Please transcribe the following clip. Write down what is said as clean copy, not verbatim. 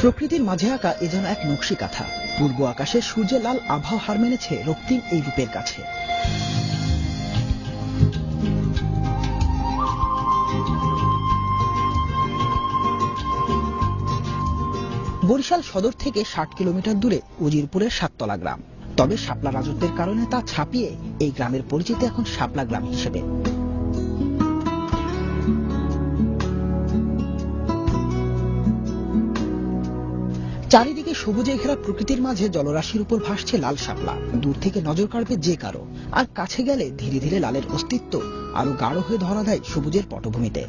প্রকৃতির মাঝে আঁকা এ যেন এক নকশি কাঁথা। পূর্ব আকাশে সূর্যের লাল আভা হার মেনেছে রক্তিম এই রূপের কাছে। বরিশাল সদর থেকে ৬০ কিলোমিটার দূরে উজিরপুরের সাততলা গ্রাম। তবে শাপলা রাজত্বের কারণে তা ছাপিয়ে এই গ্রামের পরিচিতি এখন শাপলা গ্রাম হিসেবে। চারিদিকে সবুজে ঘেরা প্রকৃতির মাঝে জলরাশির উপর ভাসছে লাল শাপলা। দূর থেকে নজর কাড়বে যে কারো, আর কাছে গেলে ধীরে ধীরে লালের অস্তিত্ব আরো গাঢ় হয়ে ধরা দেয় সবুজের পটভূমিতে।